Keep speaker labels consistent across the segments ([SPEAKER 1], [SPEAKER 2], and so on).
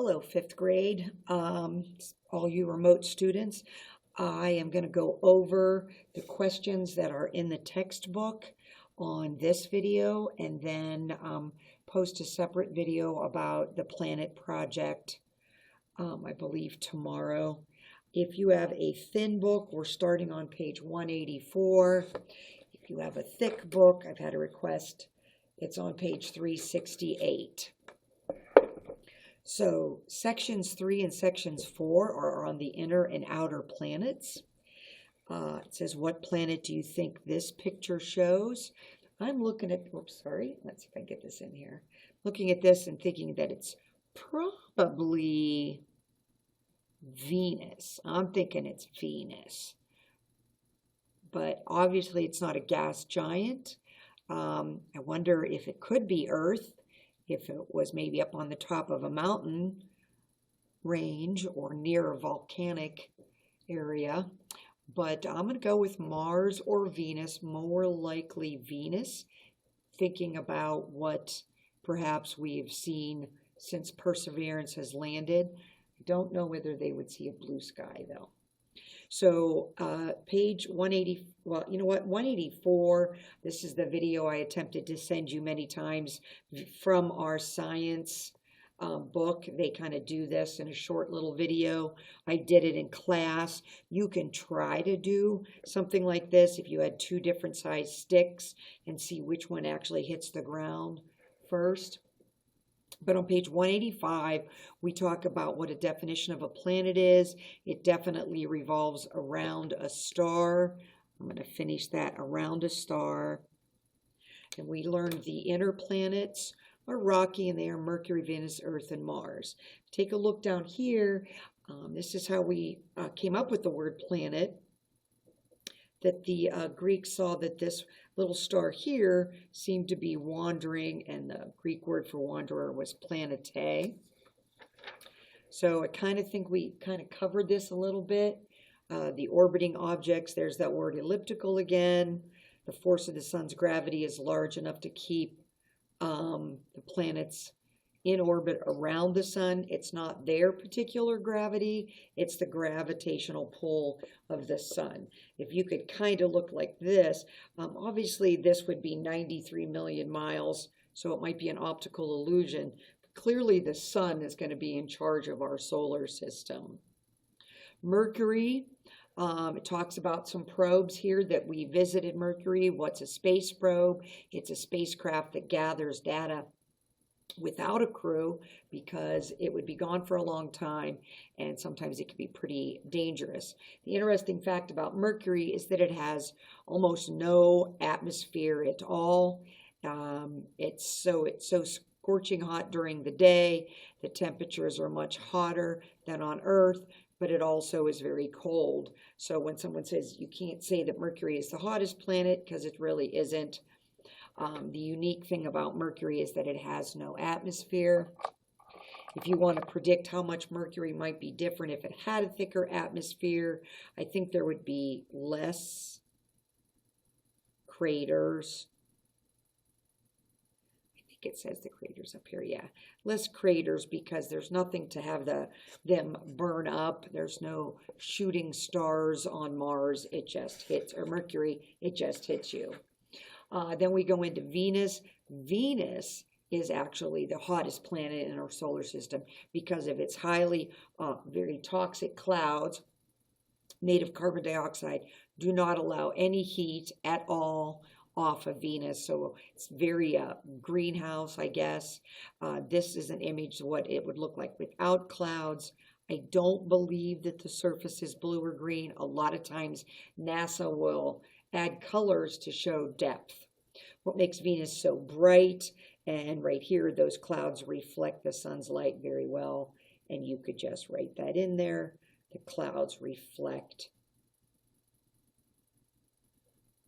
[SPEAKER 1] Hello, fifth grade, all you remote students. I am going to go over the questions that are in the textbook on this video and then post a separate video about the Planet Project, I believe tomorrow. If you have a thin book, we're starting on page 184. If you have a thick book, I've had a request, it's on page 368. So sections 3 and sections 4 are on the inner and outer planets. It says, what planet do you think this picture shows? I'm looking at, let's see if I can get this in here. Looking at this and thinking that it's probably Venus. I'm thinking it's Venus. But obviously it's not a gas giant. I wonder if it could be Earth, if it was maybe up on the top of a mountain range or near a volcanic area. But I'm going to go with Mars or Venus, more likely Venus, thinking about what perhaps we've seen since Perseverance has landed. I don't know whether they would see a blue sky, though. So page 180, well, you know what, 184, this is the video I attempted to send you many times from our science book. They kind of do this in a short little video. I did it in class. You can try to do something like this if you had two different size sticks and see which one actually hits the ground first. But on page 185, we talk about what a definition of a planet is. It definitely revolves around a star. I'm going to finish that, around a star. And we learned the inner planets are rocky, and they are Mercury, Venus, Earth, and Mars. Take a look down here. This is how we came up with the word planet. That the Greeks saw that this little star here seemed to be wandering, and the Greek word for wanderer was planetae. So I kind of think we kind of covered this a little bit. The orbiting objects, there's that word elliptical again. The force of the sun's gravity is large enough to keep the planets in orbit around the sun. It's not their particular gravity, it's the gravitational pull of the sun. If you could kind of look like this, obviously this would be 93 million miles, so it might be an optical illusion. Clearly the sun is going to be in charge of our solar system. Mercury, it talks about some probes here that we visited Mercury. What's a space probe? It's a spacecraft that gathers data without a crew because it would be gone for a long time, and sometimes it can be pretty dangerous. The interesting fact about Mercury is that it has almost no atmosphere at all. It's so scorching hot during the day. The temperatures are much hotter than on Earth, but it also is very cold. So when someone says you can't say that Mercury is the hottest planet, because it really isn't. The unique thing about Mercury is that it has no atmosphere. If you want to predict how much Mercury might be different if it had a thicker atmosphere, I think there would be less craters. I think it says the craters up here, yeah. Less craters because there's nothing to have them burn up. There's no shooting stars on Mars. It just hits, or Mercury, it just hits you. Then we go into Venus. Venus is actually the hottest planet in our solar system because of its highly, very toxic clouds made of carbon dioxide do not allow any heat at all off of Venus. So it's very greenhouse, I guess. This is an image of what it would look like without clouds. I don't believe that the surface is blue or green. A lot of times NASA will add colors to show depth. What makes Venus so bright, and right here those clouds reflect the sun's light very well, and you could just write that in there. The clouds reflect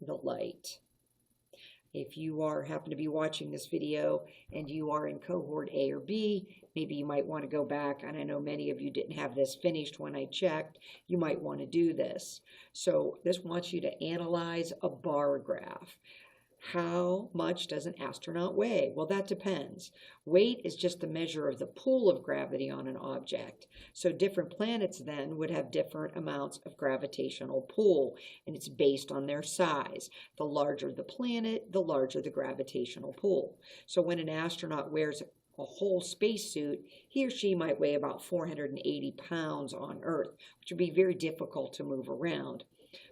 [SPEAKER 1] the light. If you happen to be watching this video and you are in cohort A or B, maybe you might want to go back, and I know many of you didn't have this finished when I checked. You might want to do this. So this wants you to analyze a bar graph. How much does an astronaut weigh? Well, that depends. Weight is just a measure of the pull of gravity on an object. So different planets then would have different amounts of gravitational pull, and it's based on their size. The larger the planet, the larger the gravitational pull. So when an astronaut wears a whole spacesuit, he or she might weigh about 480 pounds on Earth, which would be very difficult to move around.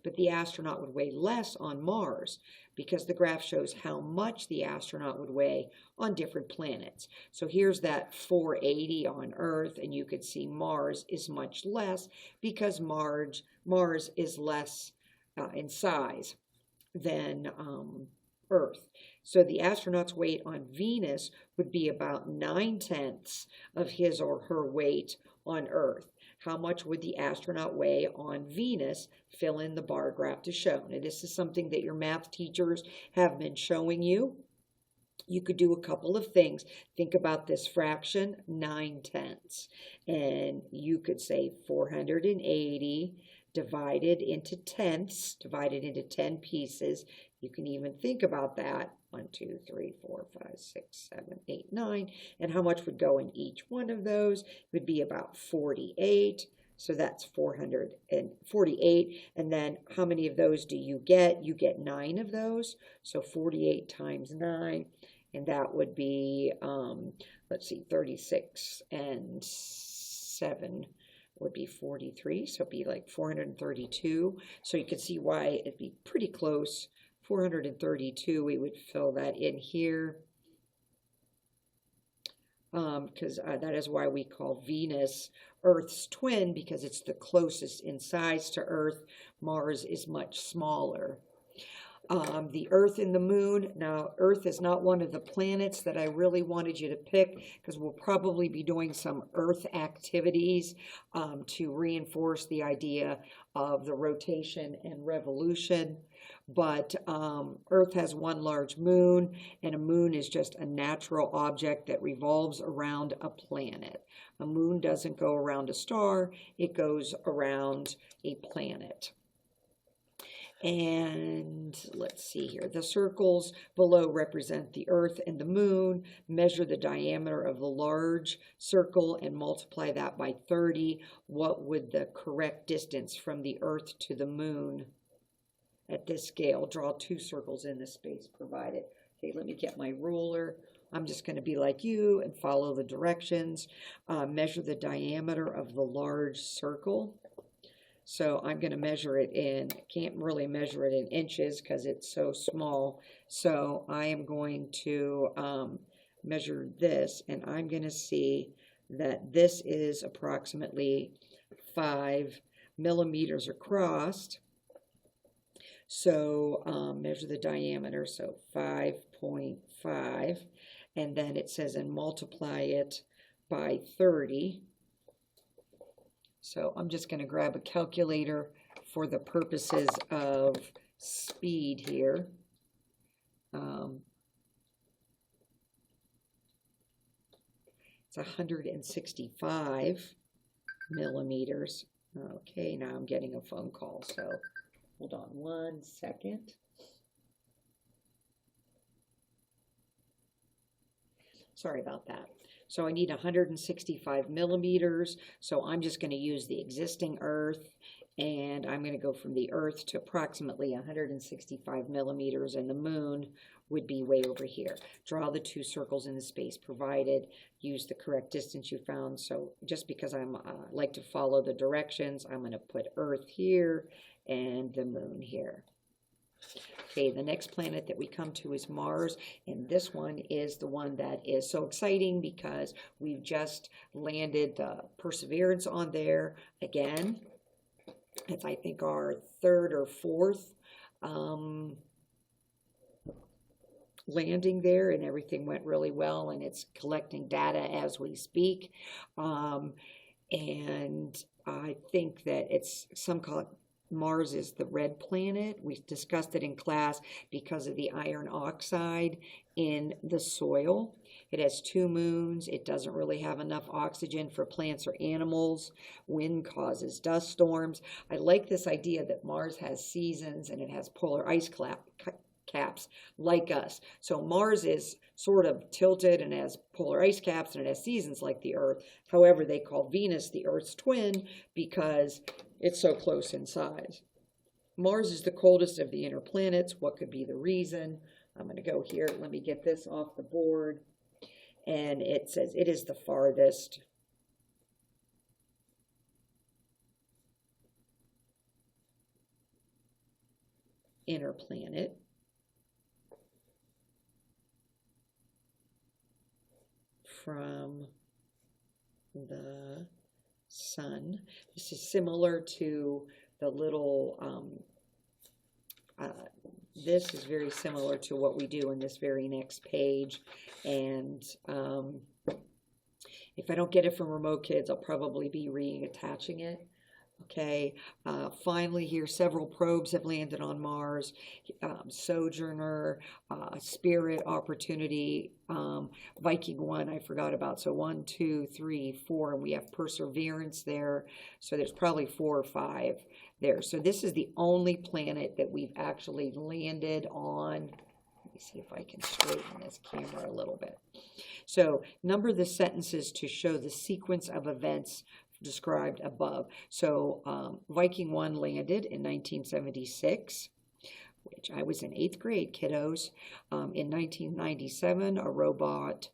[SPEAKER 1] But the astronaut would weigh less on Mars because the graph shows how much the astronaut would weigh on different planets. So here's that 480 on Earth, and you could see Mars is much less because Mars is less in size than Earth. So the astronaut's weight on Venus would be about 9/10 of his or her weight on Earth. How much would the astronaut weigh on Venus? Fill in the bar graph to show. Now, this is something that your math teachers have been showing you. You could do a couple of things. Think about this fraction, 9/10. And you could say 480 divided into tenths, divided into 10 pieces. You can even think about that. 1, 2, 3, 4, 5, 6, 7, 8, 9. And how much would go in each one of those? It would be about 48. So that's 448. And then how many of those do you get? You get 9 of those. So 48 times 9. And that would be, let's see, 36 and 7 would be 43. So it'd be like 432. So you can see why it'd be pretty close. 432, we would fill that in here because that is why we call Venus Earth's twin, because it's the closest in size to Earth. Mars is much smaller. The Earth and the Moon. Now, Earth is not one of the planets that I really wanted you to pick because we'll probably be doing some Earth activities to reinforce the idea of the rotation and revolution. But Earth has one large moon, and a moon is just a natural object that revolves around a planet. A moon doesn't go around a star, it goes around a planet. And let's see here. The circles below represent the Earth and the Moon. Measure the diameter of the large circle and multiply that by 30. What would the correct distance from the Earth to the Moon at this scale? Draw 2 circles in the space provided. Okay, let me get my ruler. I'm just going to be like you and follow the directions. Measure the diameter of the large circle. So I'm going to measure it in, can't really measure it in inches because it's so small. So I am going to measure this, and I'm going to see that this is approximately 5 millimeters across. So measure the diameter, so 5.5, and then it says and multiply it by 30. So I'm just going to grab a calculator for the purposes of speed here. It's 165 millimeters. Okay, now I'm getting a phone call, so hold on 1 second. Sorry about that. So I need 165 millimeters. So I'm just going to use the existing Earth, and I'm going to go from the Earth to approximately 165 millimeters, and the Moon would be way over here. Draw the 2 circles in the space provided. Use the correct distance you found. So just because I like to follow the directions, I'm going to put Earth here and the Moon here. Okay, the next planet that we come to is Mars, and this one is the one that is so exciting because we've just landed the Perseverance on there again. It's, I think, our 3rd or 4th landing there, and everything went really well, and it's collecting data as we speak. And I think that it's some kind of Mars is the red planet. We discussed it in class because of the iron oxide in the soil. It has 2 moons. It doesn't really have enough oxygen for plants or animals. Wind causes dust storms. I like this idea that Mars has seasons and it has polar ice caps like us. So Mars is sort of tilted and has polar ice caps and it has seasons like the Earth. However, they call Venus the Earth's twin because it's so close in size. Mars is the coldest of the inner planets. What could be the reason? I'm going to go here. Let me get this off the board. And it says it is the farthest. Inner planet. From the sun. This is similar to the little, this is very similar to what we do in this very next page. And if I don't get it from Remote Kids, I'll probably be reattaching it. Okay, finally here, several probes have landed on Mars. Sojourner, Spirit, Opportunity, Viking 1 I forgot about. So 1, 2, 3, 4, and we have Perseverance there. So there's probably 4 or 5 there. So this is the only planet that we've actually landed on. Let me see if I can straighten this camera a little bit. So number the sentences to show the sequence of events described above. So Viking 1 landed in 1976, which I was in 8th grade, kiddos. In 1997, a robot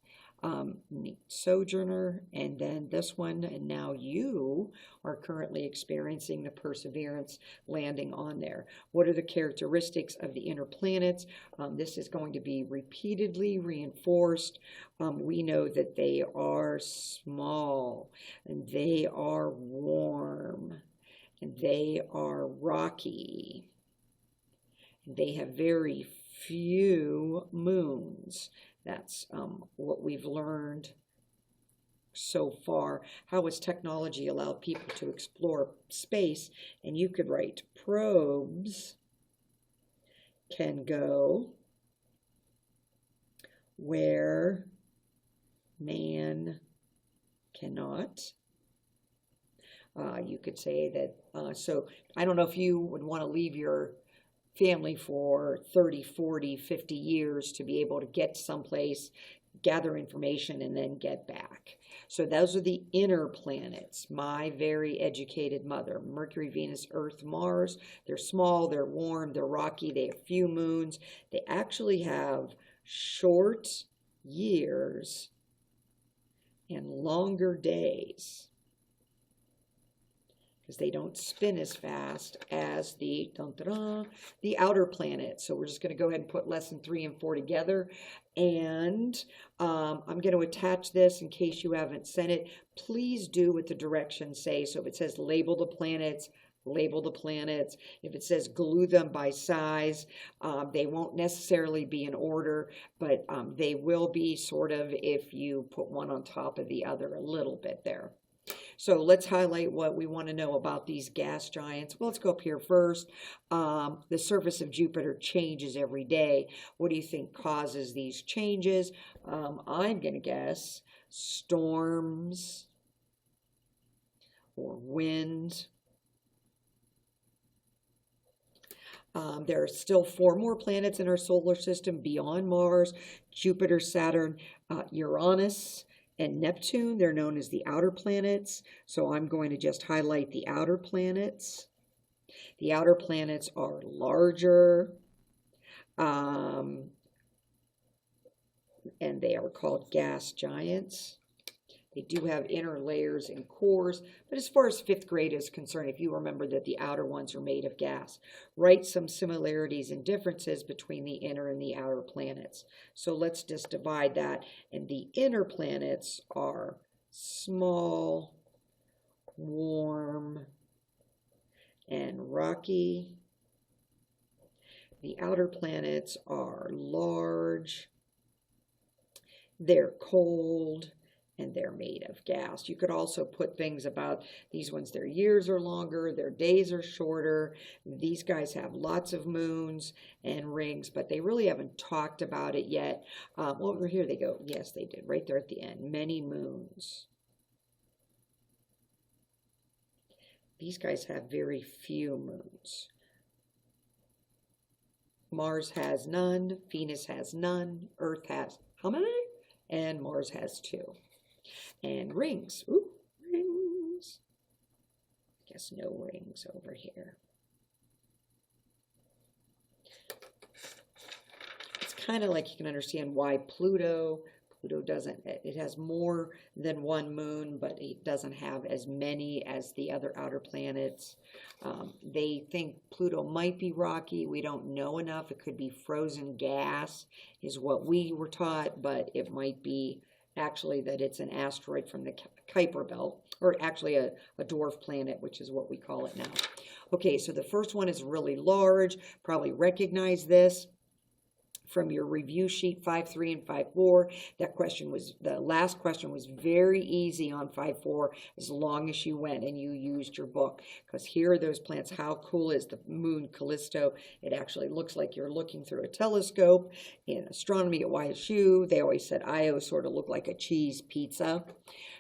[SPEAKER 1] Sojourner, and then this one, and now you are currently experiencing the Perseverance landing on there. What are the characteristics of the inner planets? This is going to be repeatedly reinforced. We know that they are small, and they are warm, and they are rocky. They have very few moons. That's what we've learned so far. How has technology allowed people to explore space? And you could write probes can go where man cannot. You could say that, so I don't know if you would want to leave your family for 30, 40, 50 years to be able to get someplace, gather information, and then get back. So those are the inner planets. My very educated mother. Mercury, Venus, Earth, Mars. They're small, they're warm, they're rocky, they have few moons. They actually have short years and longer days, because they don't spin as fast as the outer planets. So we're just going to go ahead and put lesson 3 and 4 together. And I'm going to attach this in case you haven't sent it. Please do what the directions say. So if it says label the planets, label the planets. If it says glue them by size, they won't necessarily be in order, but they will be sort of if you put one on top of the other a little bit there. So let's highlight what we want to know about these gas giants. Well, let's go up here first. The surface of Jupiter changes every day. What do you think causes these changes? I'm going to guess storms or wind. There are still 4 more planets in our solar system beyond Mars: Jupiter, Saturn, Uranus, and Neptune. They're known as the outer planets. So I'm going to just highlight the outer planets. The outer planets are larger, and they are called gas giants. They do have inner layers and cores, but as far as 5th grade is concerned, if you remember that the outer ones are made of gas, write some similarities and differences between the inner and the outer planets. So let's just divide that. And the inner planets are small, warm, and rocky. The outer planets are large, they're cold, and they're made of gas. You could also put things about these ones: their years are longer, their days are shorter. These guys have lots of moons and rings, but they really haven't talked about it yet. Over here they go. Yes, they did, right there at the end. Many moons. These guys have very few moons. Mars has none, Venus has none, Earth has how many? And Mars has 2. And rings. Ooh, rings. Guess no rings over here. It's kind of like you can understand why Pluto doesn't, it has more than one moon, but it doesn't have as many as the other outer planets. They think Pluto might be rocky. We don't know enough. It could be frozen gas is what we were taught, but it might be actually that it's an asteroid from the Kuiper Belt, or actually a dwarf planet, which is what we call it now. Okay, so the first one is really large. Probably recognize this from your review sheet 5.3 and 5.4. That question was, the last question was very easy on 5.4 as long as you went and you used your book. Because here are those planets. How cool is the moon Callisto? It actually looks like you're looking through a telescope. In astronomy at YSU, they always said Io sort of looked like a cheese pizza.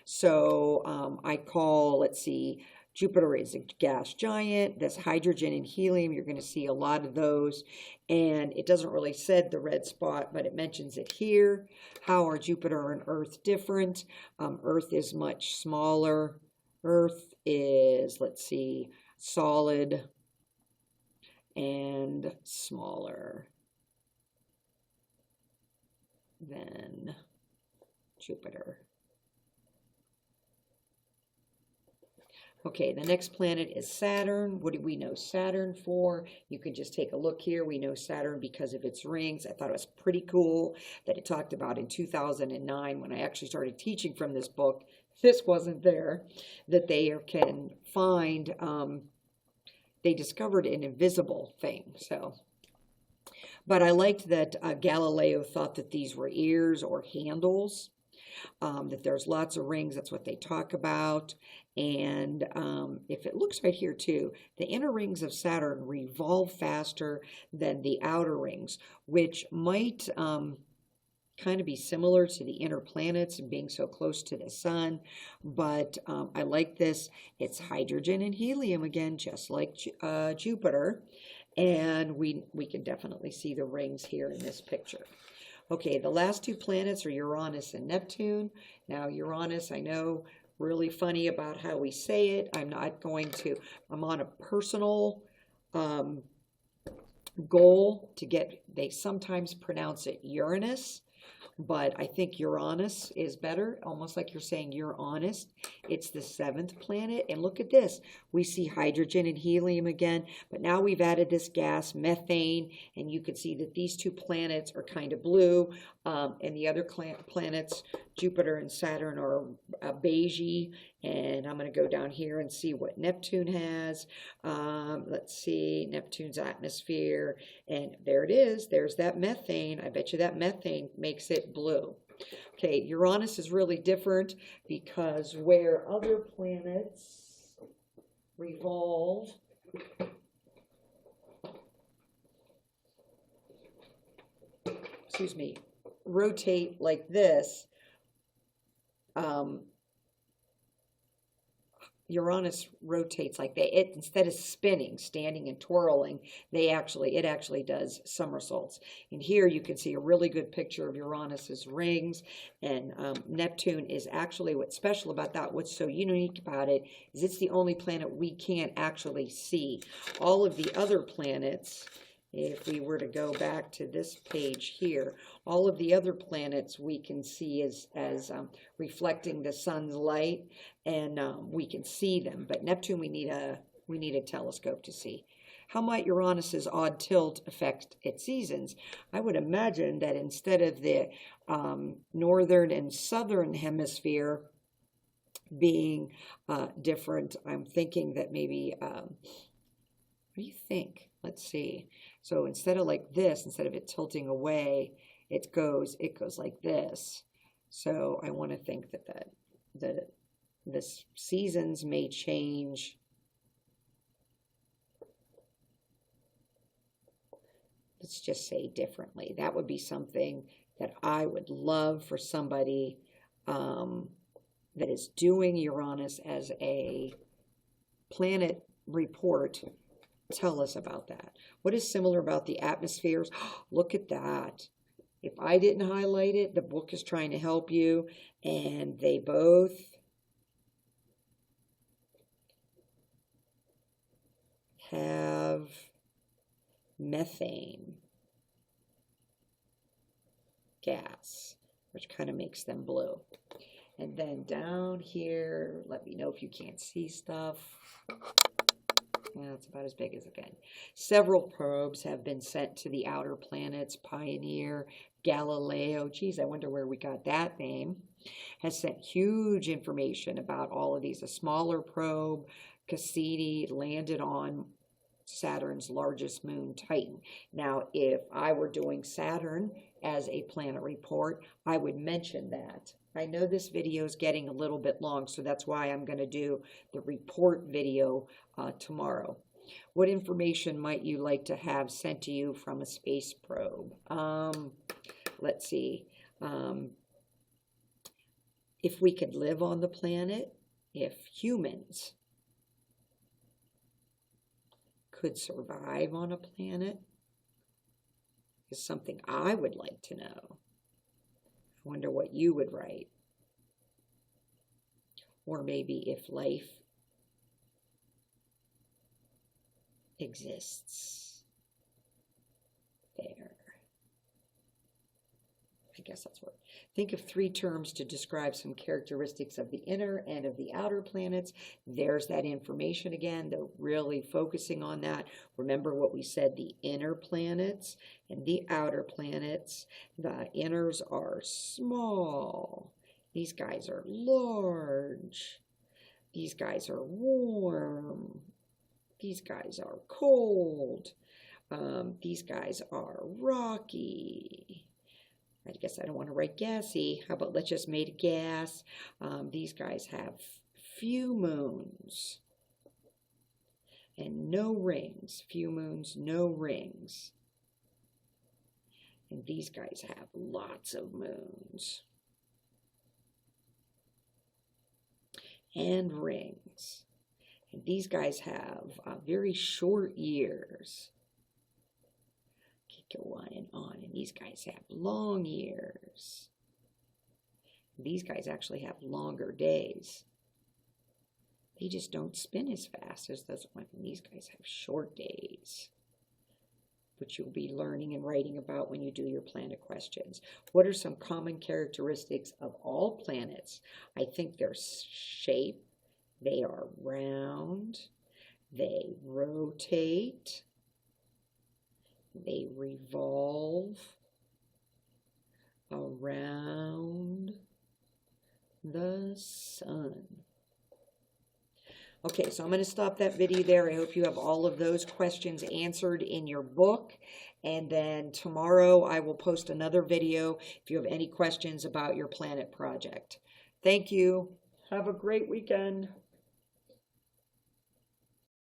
[SPEAKER 1] So I call, let's see, Jupiter is a gas giant. This hydrogen and helium, you're going to see a lot of those. And it doesn't really say the red spot, but it mentions it here. How are Jupiter and Earth different? Earth is much smaller. Earth is, let's see, solid and smaller than Jupiter. Okay, the next planet is Saturn. What do we know Saturn for? You can just take a look here. We know Saturn because of its rings. I thought it was pretty cool that it talked about in 2009 when I actually started teaching from this book. This wasn't there, that they can find, they discovered an invisible thing. So, but I liked that Galileo thought that these were ears or handles. That there's lots of rings, that's what they talk about. And if it looks right here too, the inner rings of Saturn revolve faster than the outer rings, which might kind of be similar to the inner planets and being so close to the sun. But I like this. It's hydrogen and helium again, just like Jupiter. And we can definitely see the rings here in this picture. Okay, the last 2 planets are Uranus and Neptune. Now, Uranus, I know, really funny about how we say it. I'm not going to, I'm on a personal goal to get, they sometimes pronounce it Uranus, but I think Uranus is better, almost like you're saying you're honest. It's the 7th planet, and look at this. We see hydrogen and helium again, but now we've added this gas, methane, and you can see that these 2 planets are kind of blue, and the other planets, Jupiter and Saturn, are beigey. And I'm going to go down here and see what Neptune has. Let's see, Neptune's atmosphere, and there it is. There's that methane. I bet you that methane makes it blue. Okay, Uranus is really different because where other planets revolve, excuse me, rotate like this, Uranus rotates like instead of spinning, standing and twirling, it actually does somersaults. And here you can see a really good picture of Uranus's rings, and Neptune is actually, what's special about that, what's so unique about it, is it's the only planet we can't actually see. All of the other planets, if we were to go back to this page here, all of the other planets we can see as reflecting the sun's light, and we can see them. But Neptune, we need a telescope to see. How might Uranus's odd tilt affect its seasons? I would imagine that instead of the northern and southern hemisphere being different, I'm thinking that maybe, what do you think? Let's see. So instead of like this, instead of it tilting away, it goes like this. So I want to think that the seasons may change. Let's just say differently. That would be something that I would love for somebody that is doing Uranus as a planet report Tell us about that. What is similar about the atmospheres? Look at that. If I didn't highlight it, the book is trying to help you, and they both have methane gas, which kind of makes them blue. And then down here, let me know if you can't see stuff. Yeah, it's about as big as it can. Several probes have been sent to the outer planets. Pioneer, Galileo, geez, I wonder where we got that name, has sent huge information about all of these. A smaller probe, Cassini, landed on Saturn's largest moon, Titan. Now, if I were doing Saturn as a planet report, I would mention that. I know this video is getting a little bit long, so that's why I'm going to do the report video tomorrow. What information might you like to have sent to you from a space probe? Let's see. If we could live on the planet, if humans could survive on a planet, is something I would like to know. I wonder what you would write. Or maybe if life exists there. I guess that's what. Think of 3 terms to describe some characteristics of the inner and of the outer planets. There's that information again. They're really focusing on that. Remember what we said, the inner planets and the outer planets. The inners are small. These guys are large. These guys are warm. These guys are cold. These guys are rocky. I guess I don't want to write gassy. How about let's just make a gas. These guys have few moons and no rings. Few moons, no rings. And these guys have lots of moons and rings. And these guys have very short years. Go on and on. And these guys have long years. These guys actually have longer days. They just don't spin as fast as those ones. And these guys have short days, which you'll be learning and writing about when you do your planet questions. What are some common characteristics of all planets? I think their shape. They are round. They rotate. They revolve around the sun. Okay, so I'm going to stop that video there. I hope you have all of those questions answered in your book. And then tomorrow I will post another video if you have any questions about your planet project. Thank you. Have a great weekend.